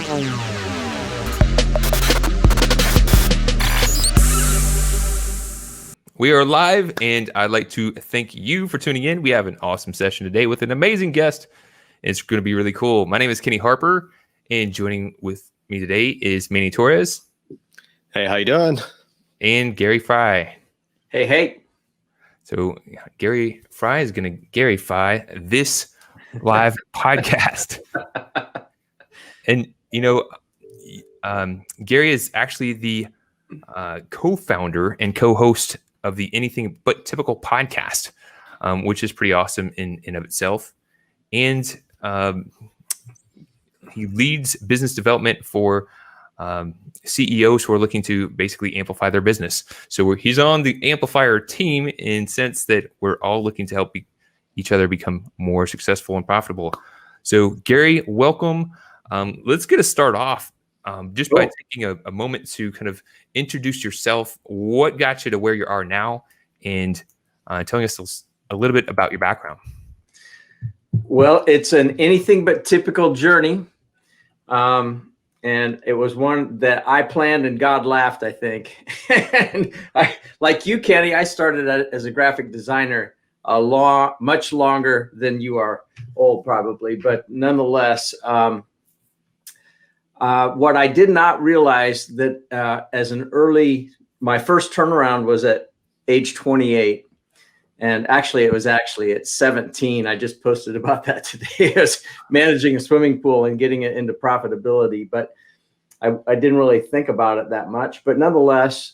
We are live, and I'd like to thank you for tuning in. We have an awesome session today with an amazing guest. It's going to be really cool. My name is Kenny Harper, and joining with me today is Manny Torres. Hey, how you doing? And Gary Frey. Hey. So Gary Frey is going to Garyfy this live podcast. And, Gary is actually the co-founder and co-host of the Anything But Typical podcast, which is pretty awesome in of itself. And he leads business development for CEOs who are looking to basically amplify their business. So he's on the Amplifier team in the sense that we're all looking to help each other become more successful and profitable. So Gary, welcome. Let's get a start off just by taking a moment to kind of introduce yourself, what got you to where you are now, and telling us a little bit about your background. Well, it's an anything but typical journey. And it was one that I planned and God laughed, I think. And like you, Kenny, I started as a graphic designer much longer than you are old, probably. But nonetheless, what I did not realize that my first turnaround was at age 28. And actually, it was at 17. I just posted about that today. I was managing a swimming pool and getting it into profitability, but I didn't really think about it that much. But nonetheless,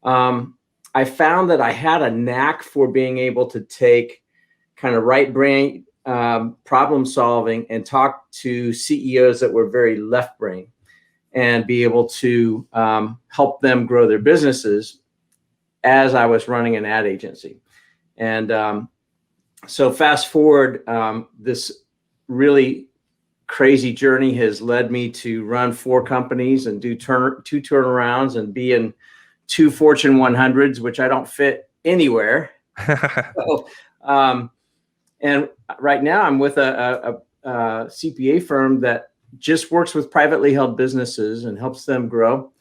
I found that I had a knack for being able to take kind of right brain problem solving and talk to CEOs that were very left brain and be able to help them grow their businesses as I was running an ad agency. And so fast forward, this really crazy journey has led me to run 4 companies and do 2 turnarounds and be in 2 Fortune 100s, which I don't fit anywhere. So, and right now I'm with a CPA firm that just works with privately held businesses and helps them grow.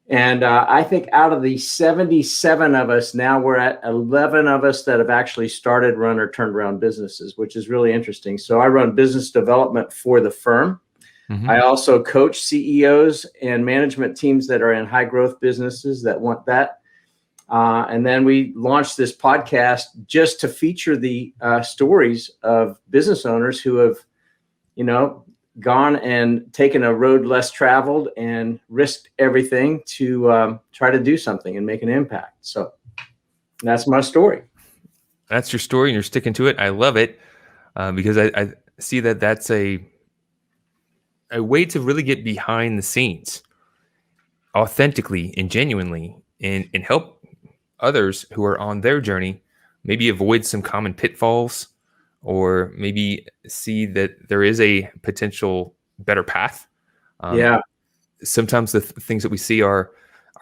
And I think out of the 77 of us, now we're at 11 of us that have actually started, run, or turned around businesses, which is really interesting. So I run business development for the firm. Mm-hmm. I also coach CEOs and management teams that are in high growth businesses that want that. And then we launched this podcast just to feature the stories of business owners who have, gone and taken a road less traveled and risked everything to try to do something and make an impact. So that's my story. That's your story, and you're sticking to it. I love it because I see that that's a way to really get behind the scenes authentically and genuinely and help others who are on their journey maybe avoid some common pitfalls, or maybe see that there is a potential better path. Sometimes the things that we see are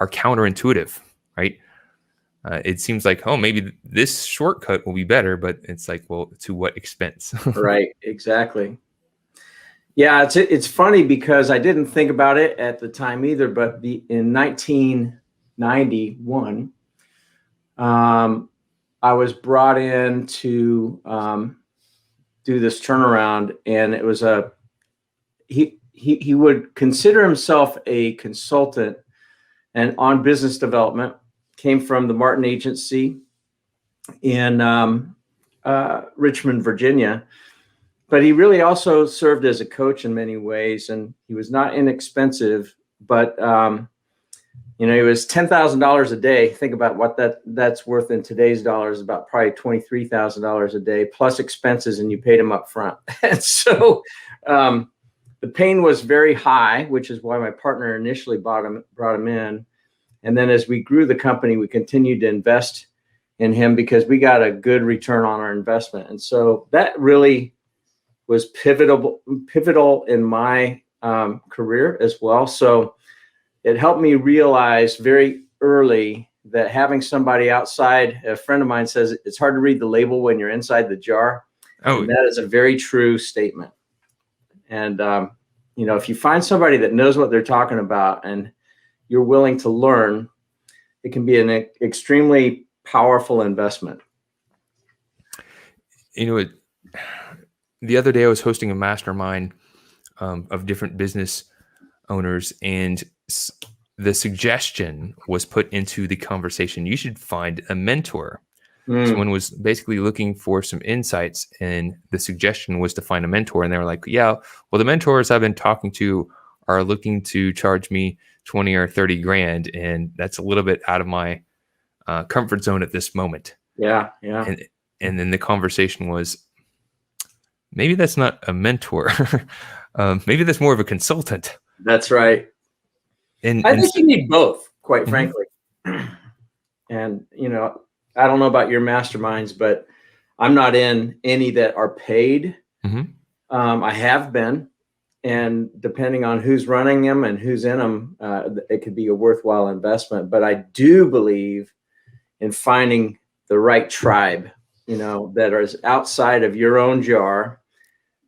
counterintuitive, right? It seems like, maybe this shortcut will be better, but it's like, well, to what expense? Right, exactly. Yeah, it's funny because I didn't think about it at the time either, but in 1991, I was brought in to do this turnaround, and it was he would consider himself a consultant and on business development, came from the Martin Agency in Richmond, Virginia, but he really also served as a coach in many ways, and he was not inexpensive, but it was $10,000 a day. Think about what that's worth in today's dollars, about probably $23,000 a day plus expenses, and you paid him up front. And so the pain was very high, which is why my partner initially brought him in. And then as we grew the company, we continued to invest in him because we got a good return on our investment. And so that really was pivotal in my career as well. So it helped me realize very early that having somebody outside, a friend of mine says it's hard to read the label when you're inside the jar. Oh, and that is a very true statement. And if you find somebody that knows what they're talking about and you're willing to learn, it can be an extremely powerful investment. The other day I was hosting a mastermind of different business owners, and the suggestion was put into the conversation, you should find a mentor. Someone was basically looking for some insights, and the suggestion was to find a mentor. And they were like, yeah, well, the mentors I've been talking to are looking to charge me 20 or 30 grand. And that's a little bit out of my comfort zone at this moment. Yeah. And then the conversation was, maybe that's not a mentor. Maybe that's more of a consultant. That's right. And I think you need both, quite frankly. And, I don't know about your masterminds, but I'm not in any that are paid. I have been, and depending on who's running them and who's in them, it could be a worthwhile investment. But I do believe in finding the right tribe, that is outside of your own jar,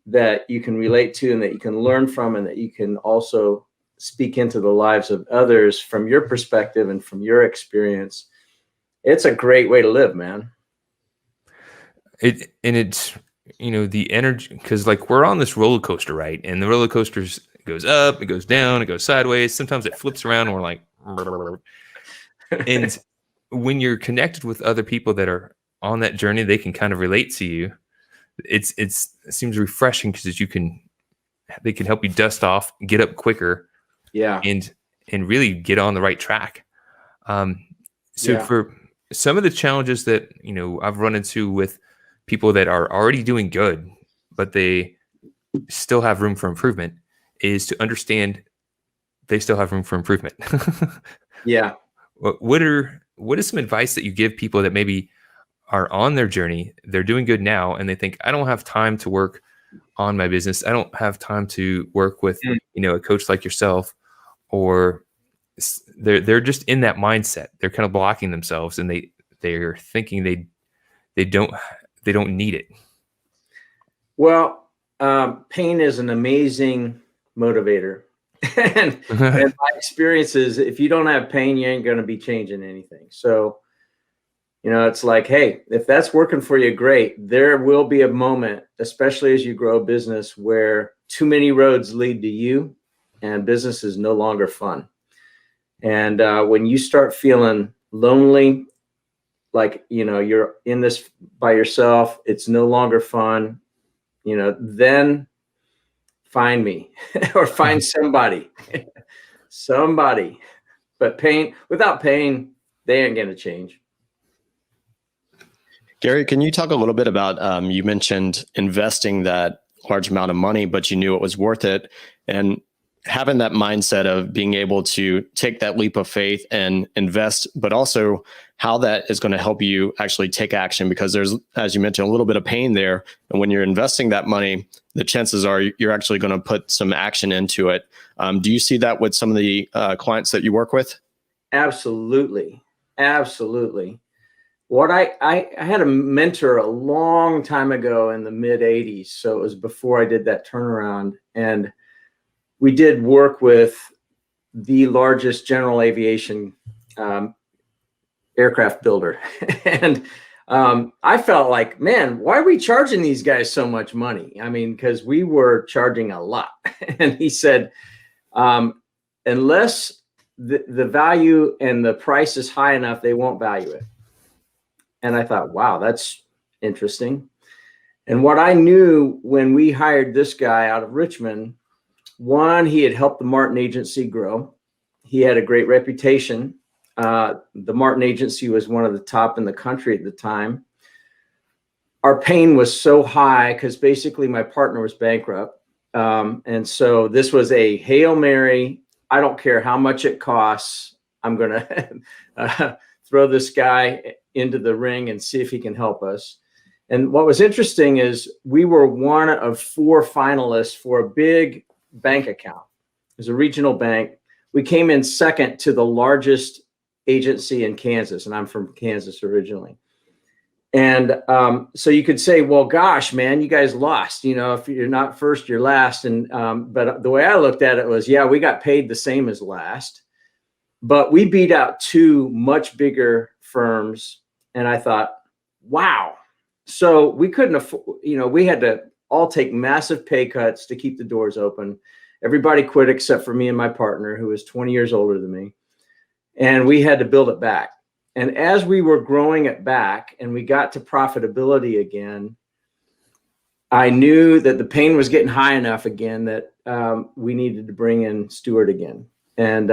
that you can relate to and that you can learn from, and that you can also speak into the lives of others from your perspective and from your experience. It's a great way to live, man. It's the energy, because like we're on this roller coaster, right? And the roller coaster goes up, it goes down, it goes sideways. Sometimes it flips around, and we're like, and when you're connected with other people that are on that journey, they can kind of relate to you. It seems refreshing because they can help you dust off, get up quicker, and really get on the right track. For some of the challenges that I've run into with people that are already doing good, but they still have room for improvement, is to understand they still have room for improvement. Yeah. What is some advice that you give people that maybe are on their journey, they're doing good now, and they think, I don't have time to work on my business. I don't have time to work with, a coach like yourself, or they're just in that mindset. They're kind of blocking themselves, and they're thinking they don't need it. Well, pain is an amazing motivator. and my experience is, if you don't have pain, you ain't going to be changing anything. So, it's like, hey, if that's working for you, great. There will be a moment, especially as you grow a business, where too many roads lead to you and business is no longer fun. And when you start feeling lonely, like, you're in this by yourself, it's no longer fun, then find me or find somebody. But without pain, they ain't going to change. Gary, can you talk a little bit about, you mentioned investing that large amount of money, but you knew it was worth it, and having that mindset of being able to take that leap of faith and invest, but also how that is going to help you actually take action, because there's, as you mentioned, a little bit of pain there. And when you're investing that money, the chances are you're actually going to put some action into it. Do you see that with some of the clients that you work with? Absolutely. What I had a mentor a long time ago in the mid 80s. So it was before I did that turnaround, and we did work with the largest general aviation aircraft builder. And I felt like, man, why are we charging these guys so much money? I mean, because we were charging a lot. And he said, unless the value and the price is high enough, they won't value it. And I thought, wow, that's interesting. And what I knew when we hired this guy out of Richmond, one, he had helped the Martin Agency grow. He had a great reputation. The Martin Agency was one of the top in the country at the time. Our pain was so high because basically my partner was bankrupt. And so this was a Hail Mary. I don't care how much it costs. I'm going to throw this guy into the ring and see if he can help us. And what was interesting is we were one of 4 finalists for a big bank account. It was a regional bank. We came in second to the largest agency in Kansas, and I'm from Kansas originally. And so you could say, well, gosh, man, you guys lost. If you're not first, you're last. And but the way I looked at it was, yeah, we got paid the same as last, but we beat out two much bigger firms. And I thought, wow. So we couldn't afford, we had to all take massive pay cuts to keep the doors open. Everybody quit except for me and my partner, who was 20 years older than me. And we had to build it back. And as we were growing it back and we got to profitability again, I knew that the pain was getting high enough again that we needed to bring in Stuart again. And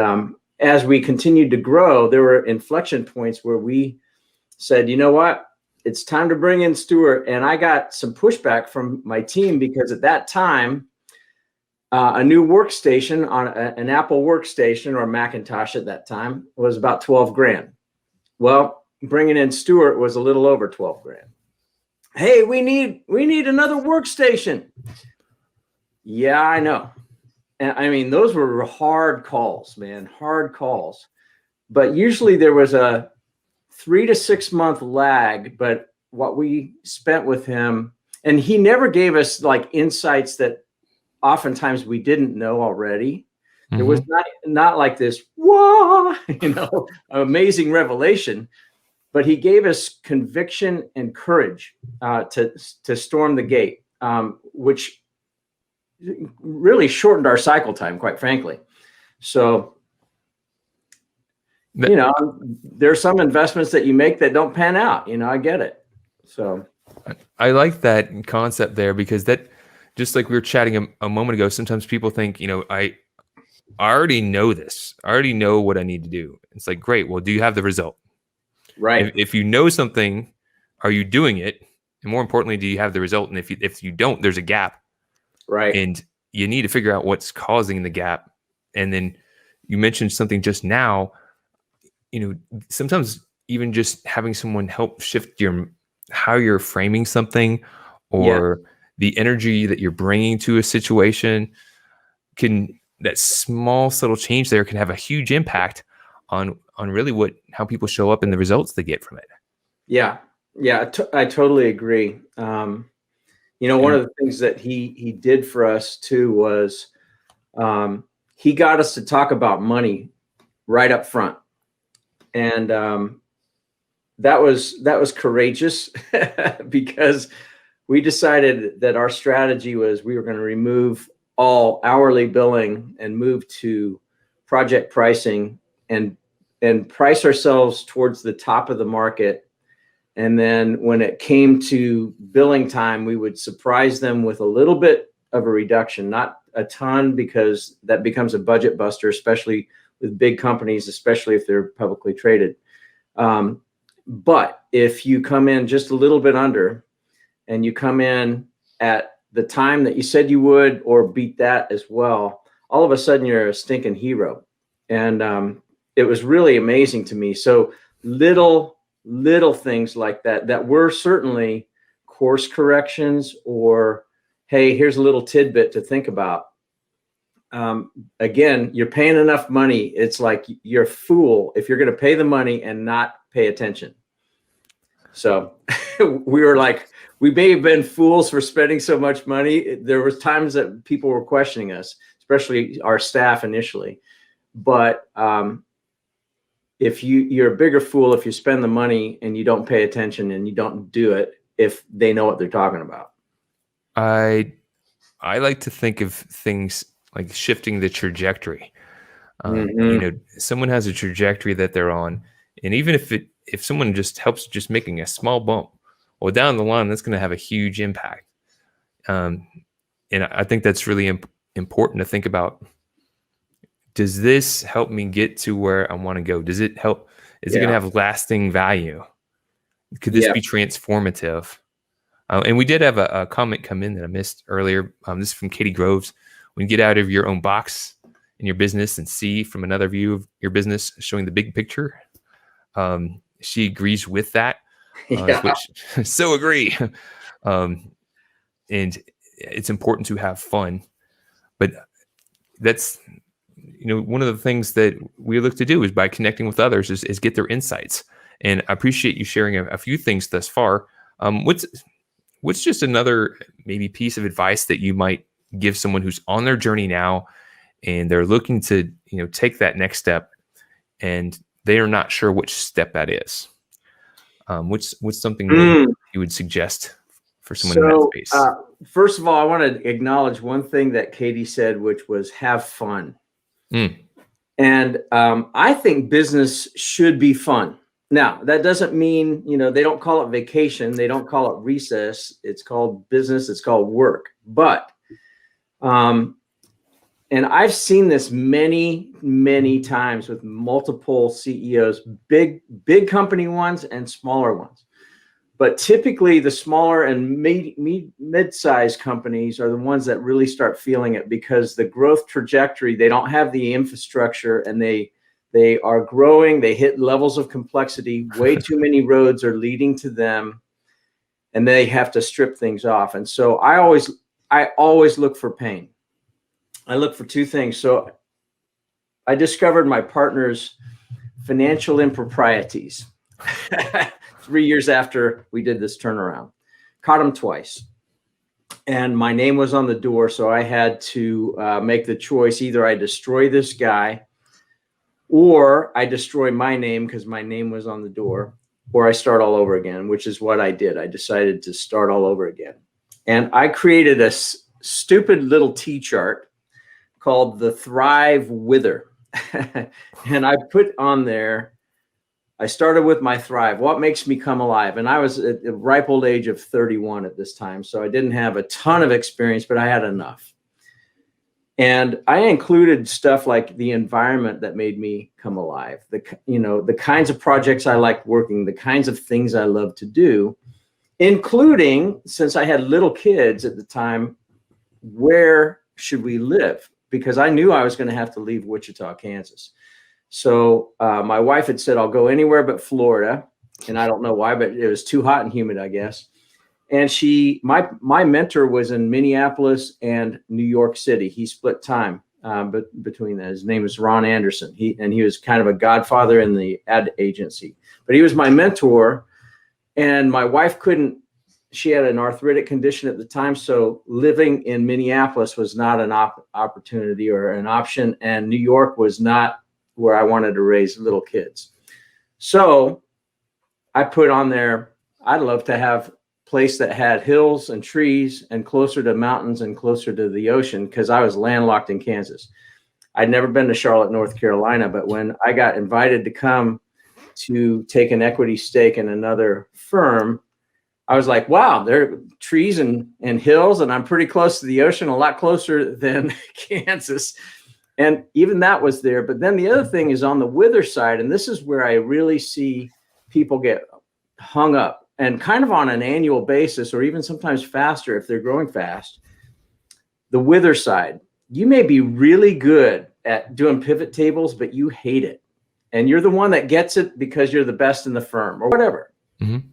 as we continued to grow, there were inflection points where we said, you know what, it's time to bring in Stuart. And I got some pushback from my team because at that time, a new workstation on an Apple workstation or Macintosh at that time was about 12 grand. Well, bringing in Stuart was a little over 12 grand. Hey, we need another workstation. Yeah, I know. And I mean, those were hard calls, man, hard calls. But usually there was a 3 to 6 month lag. But what we spent with him, and he never gave us like insights that oftentimes we didn't know already. It was not like this, whoa, amazing revelation, but he gave us conviction and courage to storm the gate, which really shortened our cycle time, quite frankly. So, there's some investments that you make that don't pan out. I get it. So I like that concept there, because that, just like we were chatting a moment ago, sometimes people think, I already know this. I already know what I need to do. It's like, great. Well, do you have the result? Right. If you know something, are you doing it? And more importantly, do you have the result? And if you don't, there's a gap. Right. And you need to figure out what's causing the gap. And then you mentioned something just now, sometimes even just having someone help shift how you're framing something, or the energy that you're bringing to a situation, that small subtle change there can have a huge impact on really how people show up and the results they get from it. Yeah. I totally agree. One of the things that he did for us too was he got us to talk about money right up front, and that was courageous because we decided that our strategy was we were going to remove all hourly billing and move to project pricing and price ourselves towards the top of the market. And then when it came to billing time, we would surprise them with a little bit of a reduction, not a ton, because that becomes a budget buster, especially with big companies, especially if they're publicly traded. But if you come in just a little bit under, and you come in at the time that you said you would, or beat that as well, all of a sudden you're a stinking hero. And it was really amazing to me. So little things like that were certainly course corrections, or, hey, here's a little tidbit to think about. Again, you're paying enough money. It's like you're a fool if you're going to pay the money and not pay attention. So we were like, we may have been fools for spending so much money. There was times that people were questioning us, especially our staff initially. But if you're a bigger fool if you spend the money and you don't pay attention and you don't do it if they know what they're talking about. I like to think of things like shifting the trajectory. Someone has a trajectory that they're on, and even if someone just helps just making a small bump, well, down the line, that's going to have a huge impact. And I think that's really important to think about. Does this help me get to where I want to go? Does it help? Is it going to have lasting value? Could this be transformative? And we did have a comment come in that I missed earlier. This is from Katie Groves. When you get out of your own box in your business and see from another view of your business, showing the big picture, she agrees with that. Which so agree. And it's important to have fun, but that's, one of the things that we look to do is by connecting with others is get their insights. And I appreciate you sharing a few things thus far. What's just another maybe piece of advice that you might give someone who's on their journey now and they're looking to, take that next step and they are not sure which step that is? What's something that you would suggest for someone in that space? First of all, I want to acknowledge one thing that Katie said, which was have fun. And I think business should be fun. Now, that doesn't mean, they don't call it vacation. They don't call it recess. It's called business. It's called work. But, and I've seen this many, many times with multiple CEOs, big company ones and smaller ones. But typically the smaller and mid-sized companies are the ones that really start feeling it, because the growth trajectory, they don't have the infrastructure, and they are growing. They hit levels of complexity. Way too many roads are leading to them, and they have to strip things off. And so I always look for pain. I look for two things. So I discovered my partner's financial improprieties 3 years after we did this turnaround. Caught him twice. And my name was on the door, so I had to make the choice. Either I destroy this guy, or I destroy my name because my name was on the door, or I start all over again, which is what I did. I decided to start all over again. And I created a stupid little T-chart called the Thrive Wither. And I put on there, I started with my Thrive. What makes me come alive? And I was at the ripe old age of 31 at this time. So I didn't have a ton of experience, but I had enough. And I included stuff like the environment that made me come alive, the kinds of projects I liked working, the kinds of things I love to do, including, since I had little kids at the time, where should we live? Because I knew I was going to have to leave Wichita, Kansas. So my wife had said, I'll go anywhere but Florida. And I don't know why, but it was too hot and humid, I guess. And my mentor was in Minneapolis and New York City. He split time between that. His name is Ron Anderson. He was kind of a godfather in the ad agency, but he was my mentor. And my wife she had an arthritic condition at the time. So living in Minneapolis was not an opportunity or an option. And New York was not where I wanted to raise little kids. So I put on there, I'd love to have place that had hills and trees and closer to mountains and closer to the ocean, because I was landlocked in Kansas. I'd never been to Charlotte, North Carolina, but when I got invited to come to take an equity stake in another firm, I was like, wow, there are trees and hills, and I'm pretty close to the ocean, a lot closer than Kansas. And even that was there. But then the other thing is on the wither side, and this is where I really see people get hung up, and kind of on an annual basis, or even sometimes faster if they're growing fast. The wither side, you may be really good at doing pivot tables, but you hate it. And you're the one that gets it because you're the best in the firm or whatever. Mm-hmm.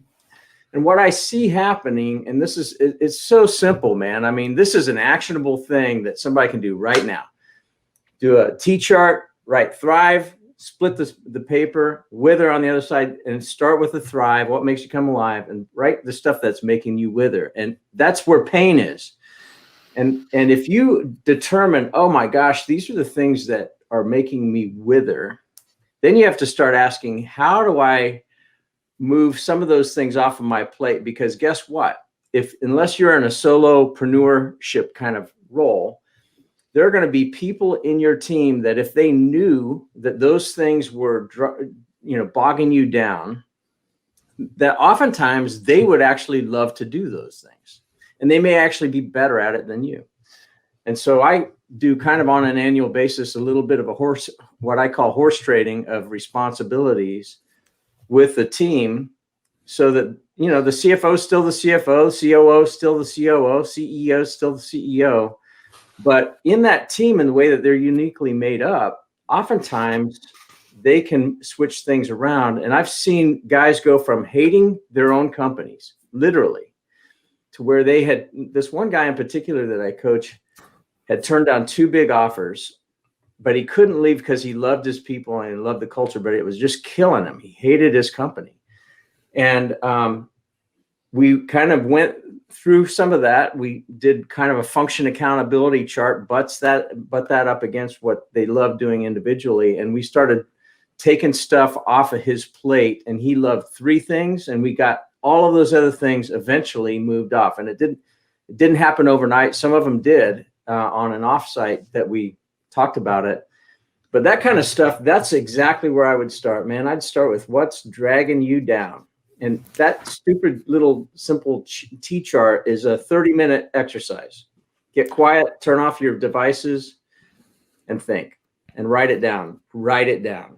And what I see happening, and it's so simple, man. I mean, this is an actionable thing that somebody can do right now. Do a T-chart, write Thrive, split the paper, wither on the other side, and start with the Thrive, what makes you come alive, and write the stuff that's making you wither. And that's where pain is. And if you determine, oh my gosh, these are the things that are making me wither, then you have to start asking, how do I move some of those things off of my plate? Because guess what? Unless you're in a solopreneurship kind of role, there are going to be people in your team that if they knew that those things were, bogging you down, that oftentimes they would actually love to do those things. And they may actually be better at it than you. And so I do kind of on an annual basis, a little bit of what I call horse trading of responsibilities with the team, so that, the CFO is still the CFO, COO is still the COO, CEO is still the CEO. But in that team, and the way that they're uniquely made up, oftentimes they can switch things around. And I've seen guys go from hating their own companies, literally, to where they had, this one guy in particular that I coach had turned down 2 big offers, but he couldn't leave because he loved his people and he loved the culture, but it was just killing him. He hated his company. And we kind of went through some of that. We did kind of a function accountability chart, butt that up against what they love doing individually. And we started taking stuff off of his plate, and he loved 3 things. And we got all of those other things eventually moved off. And it didn't happen overnight. Some of them did on an offsite that we talked about it. But that kind of stuff, that's exactly where I would start, man. I'd start with what's dragging you down. And that stupid little simple T-chart is a 30-minute exercise. Get quiet, turn off your devices, and think, and write it down. Write it down.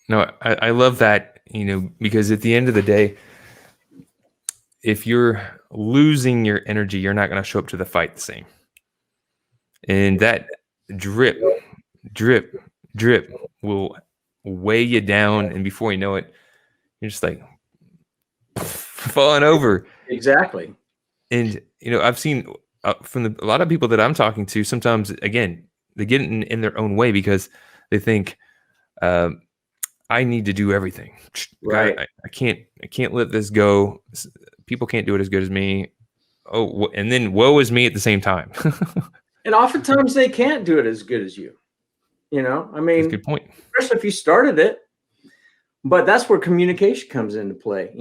No, I love that, because at the end of the day, if you're losing your energy, you're not going to show up to the fight the same. And that drip will weigh you down. And before you know it, you're just like falling over. Exactly. And, I've seen from a lot of people that I'm talking to, sometimes, again, they get in their own way because they think, I need to do everything. Right. I can't let this go. People can't do it as good as me. Oh, and then woe is me at the same time. And oftentimes they can't do it as good as you. I mean, That's a good point. Especially if you started it. But that's where communication comes into play.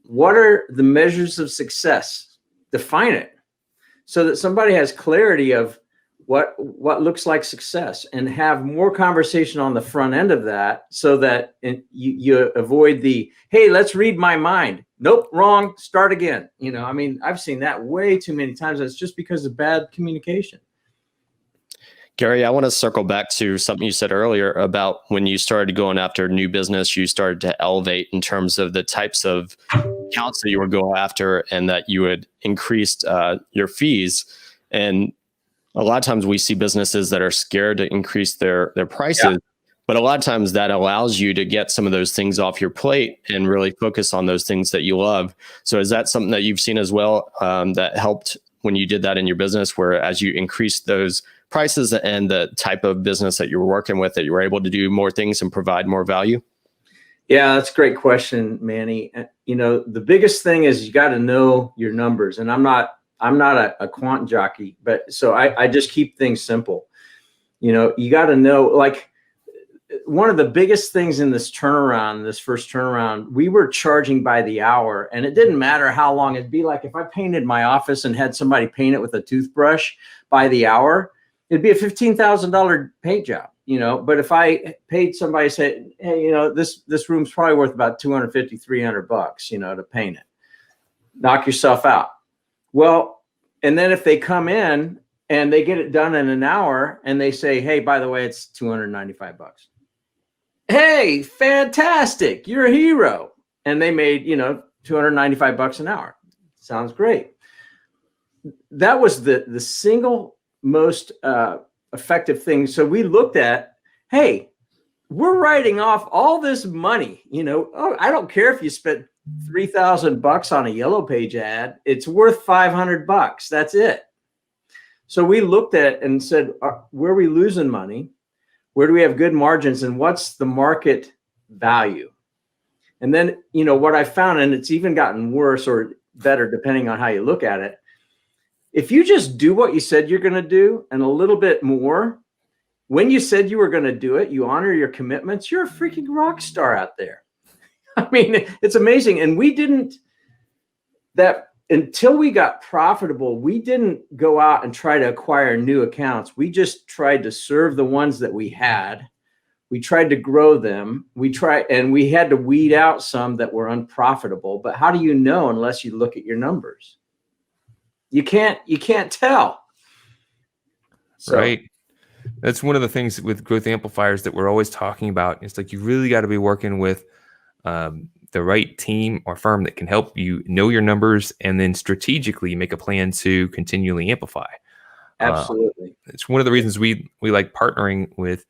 What are the measures of success? Define it so that somebody has clarity of what looks like success, and have more conversation on the front end of that, so that you avoid the, hey, let's read my mind. Nope, wrong. Start again. I mean, I've seen that way too many times. It's just because of bad communication. Gary, I want to circle back to something you said earlier about when you started going after new business, you started to elevate in terms of the types of accounts that you were going after, and that you had increased your fees. And a lot of times we see businesses that are scared to increase their prices, yeah. But a lot of times that allows you to get some of those things off your plate and really focus on those things that you love. So is that something that you've seen as well, that helped when you did that in your business, where as you increased those prices and the type of business that you were working with, that you were able to do more things and provide more value? Yeah, that's a great question, Manny. The biggest thing is you got to know your numbers. And I'm not a quant jockey, but so I just keep things simple. You got to know, like, one of the biggest things in this first turnaround, we were charging by the hour, and it didn't matter how long. It'd be like if I painted my office and had somebody paint it with a toothbrush by the hour, it'd be a $15,000 paint job, but if I paid somebody, say, hey, this room's probably worth about $250, $300, to paint it, knock yourself out. Well, and then if they come in and they get it done in an hour and they say, hey, by the way, it's $295. Hey, fantastic. You're a hero. And they made, $295 an hour. Sounds great. That was the single most effective thing. So we looked at, hey, we're writing off all this money. I don't care if you spent $3,000 on a Yellow Page ad. It's worth $500. That's it. So we looked at it and said, where are we losing money? Where do we have good margins? And what's the market value? And then, what I found, and it's even gotten worse or better depending on how you look at it. If you just do what you said you're going to do and a little bit more, when you said you were going to do it, you honor your commitments, you're a freaking rock star out there. I mean, it's amazing. And we didn't, until we got profitable, we didn't go out and try to acquire new accounts. We just tried to serve the ones that we had. We tried to grow them. And we had to weed out some that were unprofitable. But how do you know unless you look at your numbers? You can't tell. So, right. That's one of the things with growth amplifiers that we're always talking about. It's like you really got to be working with the right team or firm that can help you know your numbers and then strategically make a plan to continually amplify. Absolutely. It's one of the reasons we like partnering with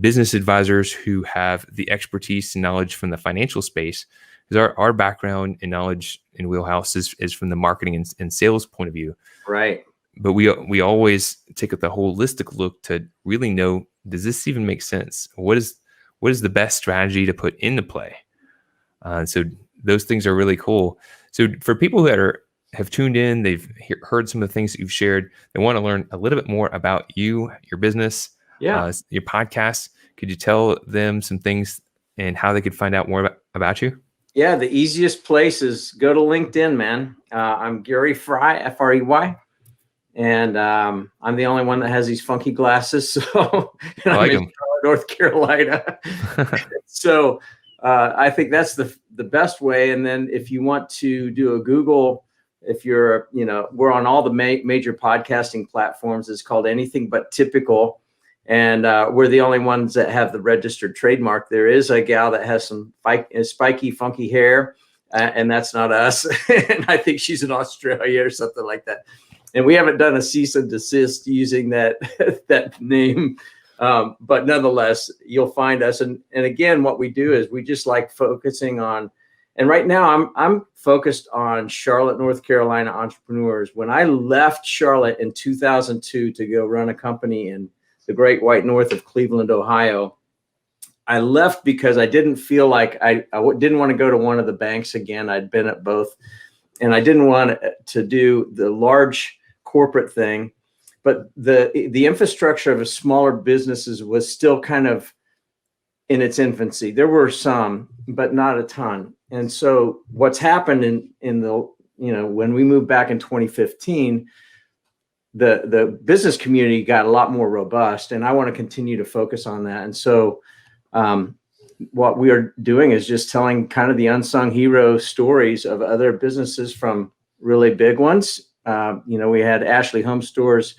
business advisors who have the expertise and knowledge from the financial space, because our background and knowledge in Wheelhouse is from the marketing and sales point of view. Right. But we always take the holistic look to really know, does this even make sense? What is the best strategy to put into play? So those things are really cool. So for people that have tuned in, they've heard some of the things that you've shared, they want to learn a little bit more about you, your business, your podcast. Could you tell them some things and how they could find out more about you? Yeah, the easiest place is go to LinkedIn, man. I'm Gary Frey, Frey. And I'm the only one that has these funky glasses. So I like I'm them. in Charlotte, North Carolina. So I think that's the best way. And then if you want to do a Google, if you're, we're on all the major podcasting platforms. It's called Anything But Typical. And we're the only ones that have the registered trademark. There is a gal that has some spiky, funky hair, and that's not us. And I think she's in Australia or something like that. And we haven't done a cease and desist using that name. But nonetheless, you'll find us. And again, what we do is we just like focusing on, and right now I'm focused on Charlotte, North Carolina entrepreneurs. When I left Charlotte in 2002 to go run a company in the Great White North of Cleveland, Ohio, I left because I didn't feel like I didn't want to go to one of the banks again. I'd been at both, and I didn't want to do the large corporate thing. But the infrastructure of a smaller businesses was still kind of in its infancy. There were some, but not a ton. And so what's happened in the, when we moved back in 2015, the business community got a lot more robust, and I want to continue to focus on that. And so what we are doing is just telling kind of the unsung hero stories of other businesses, from really big ones. We had Ashley Home Stores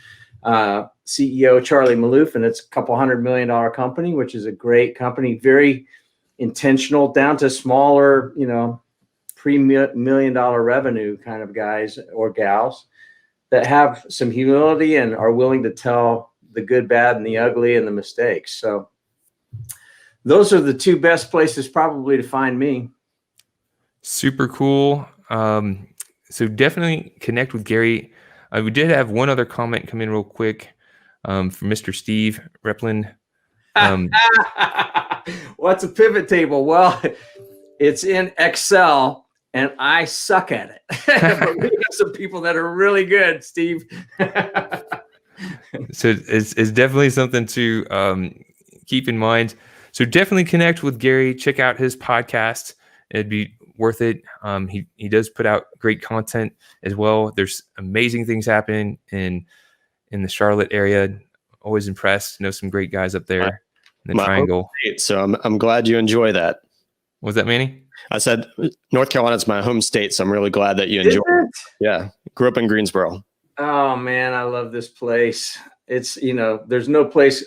CEO Charlie Maloof, and it's a couple $100 million company, which is a great company, very intentional, down to smaller, $3 million revenue kind of guys or gals that have some humility and are willing to tell the good, bad, and the ugly and the mistakes. So those are the two best places probably to find me. Super cool. So definitely connect with Gary. We did have one other comment come in real quick from Mr. Steve Replin. What's a pivot table? Well, it's in Excel, and I suck at it. But we have some people that are really good, Steve. So it's definitely something to keep in mind. So definitely connect with Gary. Check out his podcast. It'd be worth it. He does put out great content as well. There's amazing things happening in the Charlotte area. Always impressed. Know some great guys up there in the Triangle. State, so I'm glad you enjoy that. Was that Manny? I said North Carolina's my home state, so I'm really glad that you enjoy it. Yeah, grew up in Greensboro. Oh man, I love this place. It's there's no place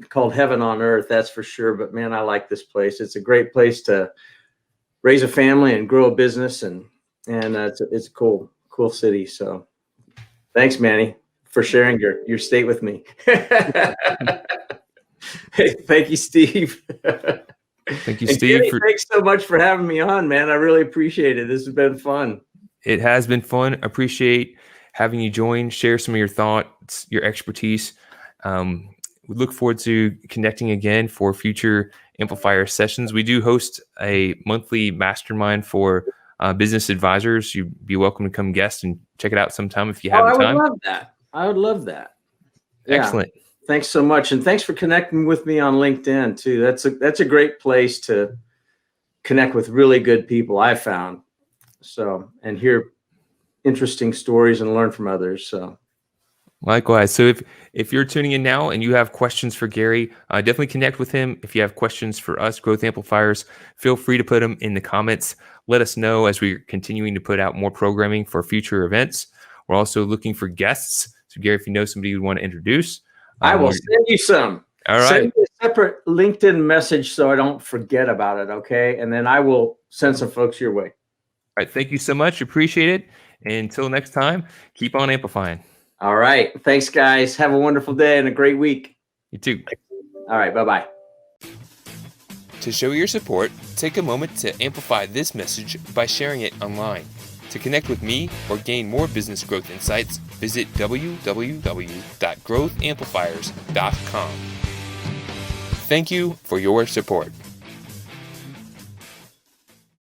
called heaven on earth, that's for sure. But man, I like this place. It's a great place to raise a family and grow a business, and it's a cool city. So thanks, Manny, for sharing your state with me. Hey, thank you, Steve. Thank you, and Steve. Kenny, thanks so much for having me on, man. I really appreciate it. This has been fun. It has been fun. Appreciate having you join, share some of your thoughts, your expertise. We look forward to connecting again for future Amplifier sessions. We do host a monthly mastermind for business advisors. You'd be welcome to come guest and check it out sometime if you have the time. I would love that. Yeah. Excellent. Thanks so much. And thanks for connecting with me on LinkedIn too. That's a great place to connect with really good people, I found. So, and hear interesting stories and learn from others. So likewise. So if you're tuning in now and you have questions for Gary, definitely connect with him. If you have questions for us, Growth Amplifiers, feel free to put them in the comments. Let us know as we're continuing to put out more programming for future events. We're also looking for guests. So Gary, if you know somebody you want to introduce, I will send you some. All right. Send me a separate LinkedIn message so I don't forget about it, okay? And then I will send some folks your way. All right. Thank you so much. Appreciate it. And until next time, keep on amplifying. All right. Thanks, guys. Have a wonderful day and a great week. You too. All right. Bye-bye. To show your support, take a moment to amplify this message by sharing it online. To connect with me or gain more business growth insights, visit www.growthamplifiers.com. Thank you for your support.